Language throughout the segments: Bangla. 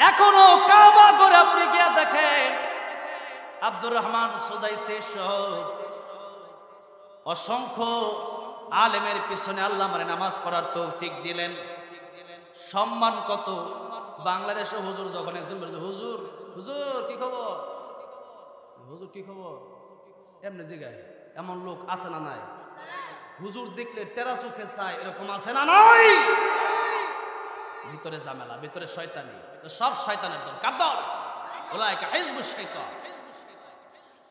এখনো কাবা ঘরে আপনি গিয়ে দেখেন আব্দুর রহমান সুদাইসি সহ অসংখ্য আলেমের পিছনে আল্লাহ আমারে নামাজ পড়ার তৌফিক দিলেন। সম্মান কত! বাংলাদেশে হুজুর যখন একজন বলে, হুজুর হুজুর কি খবর, হুজুর কি খবর, এমনি জিগায়, এমন লোক আছে না নাই? হুজুর দেখলে টেরা চোখে চায়, এরকম আছে না নাই? ভিতরে ঝামেলা, ভিতরে শয়তানি। সব শয়তানের দল। কার দল? উলাইকা হিজবুশ শাইতান।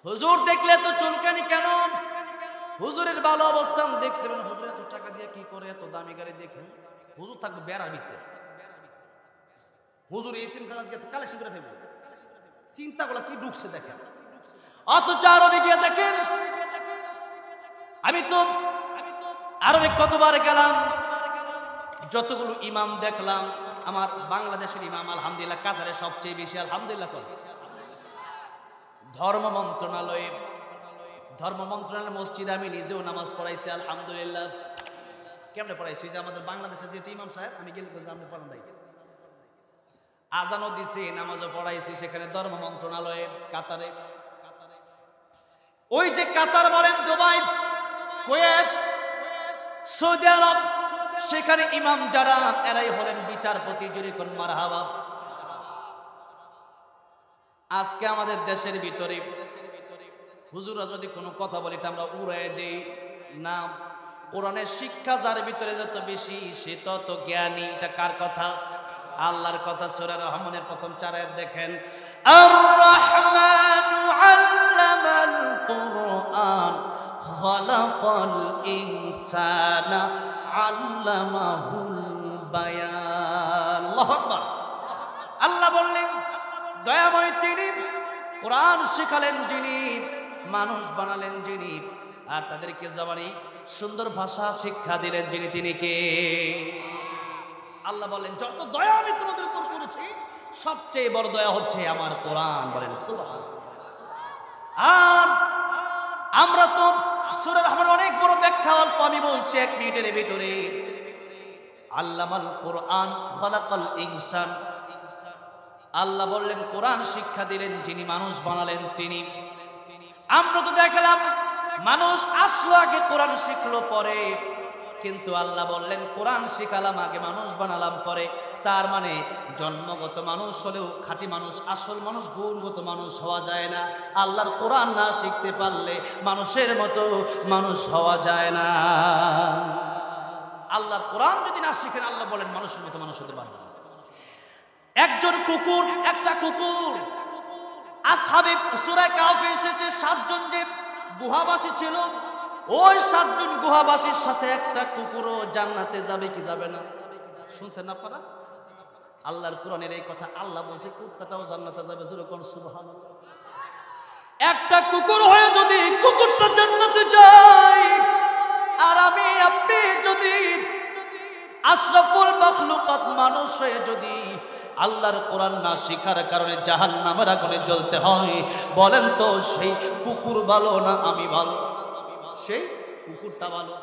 হুজুর দেখলে তো চুলকানি কেন? হুজুরের ভালো অবস্থান দেখতে পেলেন, হুজুর এত টাকা দিয়ে কি করে, এত দামি গাড়ি দেখে। হুজুর থাকবে বেড়াবিতে, হুজুর এতিমখানা দিয়ে কালেকশন করে ফেলবে। চিন্তাগুলো কি ঢুকছে দেখেন। অথচ আরবে গিয়ে দেখেন, আমি তো আরবে কতবার গেলাম, যতগুলো ইমাম দেখলাম, আমার বাংলাদেশের ইমাম আলহামদুলিল্লাহ কাতারে সবচেয়ে বেশি, আলহামদুলিল্লাহ। তো ধর্ম মন্ত্রণালয় মসজিদে আমি নিজেও নামাজ পড়াইছি, আলহামদুলিল্লাহ। কেমনে পড়াইছি? যে আমাদের বাংলাদেশে যেহেতু ইমাম সাহেব, আমি গেলে আপনি পড়ান নাই, আজানও দিছি, নামাজও পড়াইছি সেখানে ধর্ম মন্ত্রণালয়ে কাতারে। ওই যে কাতার বলেন, দুবাই, কুয়েত, সৌদি আরব, সেখানে ইমাম যারা, এরাই হলেন বিচারপতি। জুরি কোন মারহাবা। আজকে আমাদের দেশের ভিতরে হুজুররা যদি কোনো কথা বলে, এটা আমরা উড়াই দেই না। কোরআনের শিক্ষা যার ভিতরে যত বেশি, সে তত জ্ঞানী। এটা কার কথা? আল্লাহর কথা। সূরা রহমানের প্রথম 4 আয়াত দেখেন, আর রহমানু আল্লামাল কুরআন খালাকাল ইনসানা আল্লামাহুল বায়ান। আল্লাহু আকবার। আল্লাহ বললেন, দয়াময় তিনি, কোরআন শিখালেন যিনি, মানুষ বানালেন যিনি, আর তাদেরকে জবানি সুন্দর ভাষা শিক্ষা দিলেন যিনি, তিনি কে? আল্লাহ বলেন, যত দয়া আমি তোমাদের উপর করেছি, সবচেয়ে বড় দয়া হচ্ছে আমার কোরআন। বলেন সুবহানাল্লাহ। আর আমরা তো সূরা রহমানের অনেক বড় ব্যাখ্যা, অল্প আমি বলছি 1 মিনিটের ভিতরে। আল্লামাল কোরআন খালাকাল ইনসান। আল্লাহ বললেন, কোরআন শিক্ষা দিলেন যিনি, মানুষ বানালেন তিনি। আমরা তো দেখলাম মানুষ আসলো আগে, কোরআন শিখলো পরে, কিন্তু আল্লাহ বললেন কোরআন শিখালাম আগে, মানুষ বানালাম পরে। তার মানে জন্মগত মানুষ হলেও খাঁটি মানুষ, আসল মানুষ, গুণগত মানুষ হওয়া যায় না। আল্লাহর কোরআন না শিখতে পারলে মানুষের মতো মানুষ হওয়া যায় না। আল্লাহর কোরআন যদি না শিখেন, আল্লাহ বলেন মানুষের মতো মানুষ হতে পারবে না। একজন কুকুর, একটা কুকুর, আসহাবে সূরা কাহফে এসেছে 7 জন যে গুহাবাসী ছিল, ওই 7 জন গুহাবাসীর সাথে একটা কুকুরও জান্নাতে যাবে কি যাবে না? শুনছেন আপনারা? আল্লাহর কোরআনের এই কথা। আল্লাহ বলছে কুত্তাটাও জান্নাতে যাবে। যেরকম সুবহানাল্লাহ। একটা কুকুর হয়ে যদি কুকুরটা জান্নাতে যায়, আর আমি আপনি যদি আশরাফুল মাখলুকাত মানুষ হয়ে যদি আল্লাহর কোরআন না শিখার কারণে জাহান্নামের আগুনে জ্বলতে হয়, বলেন তো সেই কুকুর ভালো না আমি ভালো? সেই কুকুরটা ভালো।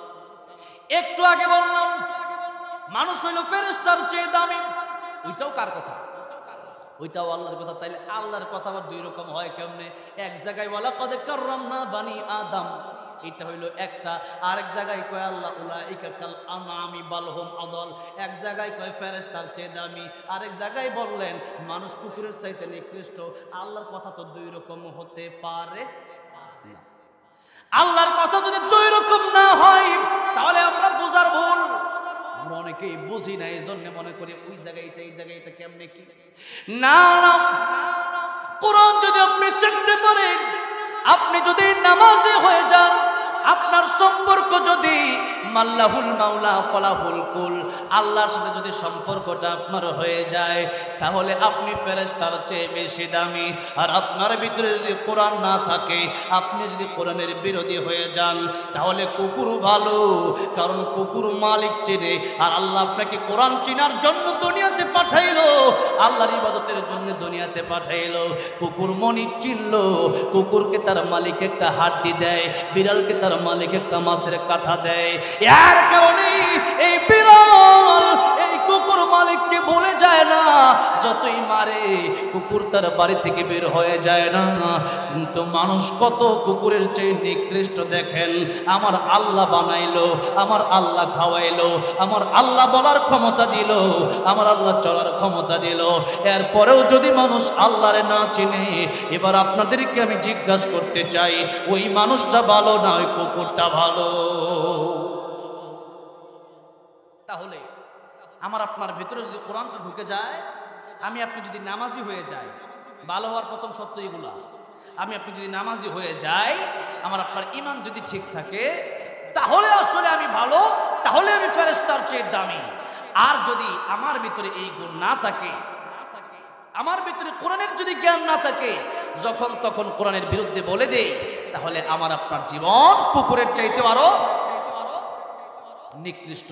একটু আগে বললাম মানুষ হইল ফেরেশতার চেয়ে দামি, ওইটাও কার কথা? ওইটাও আল্লাহর কথা। তাইলে আল্লাহর কথা আবার 2 রকম হয় কেমনে? এক জায়গায় ওয়ালা কদ কাররামনা বানি আদম, এটা হইল একটা। আরেক জায়গায় কয় আল্লাহ উলাইকা কাল আনআমি বাল হুম আদল। এক জায়গায় কয় ফেরেশতার চেয়ে দামি, আরেক জায়গায় বললেন মানুষ কুকুরের চাইতে নিকৃষ্ট। আল্লাহর কথা তো 2 রকম হতে পারে না। আল্লাহর কথা যদি 2 রকম না হয়, তাহলে আমরা বোঝার ভুল। আমরা অনেকেই বুঝি না, এই জন্য মনে করি ওই জায়গায় এটা, এই জায়গায় এটা, কেমনে কি। না না, কোরআন যদি আপনি শিখতে পারেন, আপনি যদি নামাজি হয়ে যান, আপনার সম্পর্ক যদি মাল্লাহুল মাওলা ফলাহুল কুল, আল্লাহর সাথে যদি সম্পর্কটা আপনার হয়ে যায়, তাহলে আপনি ফেরেশতার চেয়ে বেশি দামি। আর আপনার ভিতরে যদি কোরআন না থাকে, আপনি যদি কোরআনের বিরোধী হয়ে যান, তাহলে কুকুর ভালো, কারণ কুকুর মালিক চেনে। আর আল্লাহ আপনাকে কোরআন চেনার জন্য দুনিয়াতে পাঠাইলো, আল্লাহর ইবাদতের জন্য দুনিয়াতে পাঠাইলো। কুকুর মনি চিনলো, কুকুরকে তার মালিক একটা হাড্ডি দেয়, বিড়ালকে তার মালিক একটা মাছের কাঁটা দেয়। এর কারণে এই বিড়াল এই কুকুর মালিককে ভুলে যায় না, যতই মারে কুকুর তার বাড়ি থেকে বের হয়ে যায় না। কিন্তু মানুষ কত কুকুরের চেয়ে নিকৃষ্ট দেখেন। আমার আল্লাহ বানাইলো, আমার আল্লাহ খাওয়াইলো, আমার আল্লাহ বলার ক্ষমতা দিল, আমার আল্লাহ চলার ক্ষমতা দিল, এরপরেও যদি মানুষ আল্লাহরে না চিনে, এবার আপনাদেরকে আমি জিজ্ঞাসা করতে চাই, ওই মানুষটা ভালো না ওই কুকুরটা ভালো? তাহলে আমার আপনার ভিতরে যদি কোরআনটা ঢুকে যায়, আমি আপনি যদি নামাজি হয়ে যাই, ভালো হওয়ার প্রথম সত্য এগুলা, আমি আপনি যদি নামাজি হয়ে যাই, আমার আপনার ঈমান যদি ঠিক থাকে, তাহলে আসলে আমি ভালো, তাহলে আমি ফেরেশতার চেয়ে দামি। আর যদি আমার ভিতরে এই গুণ না থাকে, আমার ভিতরে কোরআনের যদি জ্ঞান না থাকে, যখন তখন কোরআনের বিরুদ্ধে বলে দেই, তাহলে আমার আপনার জীবন কুকুরের চাইতে আরো নিকৃষ্ট।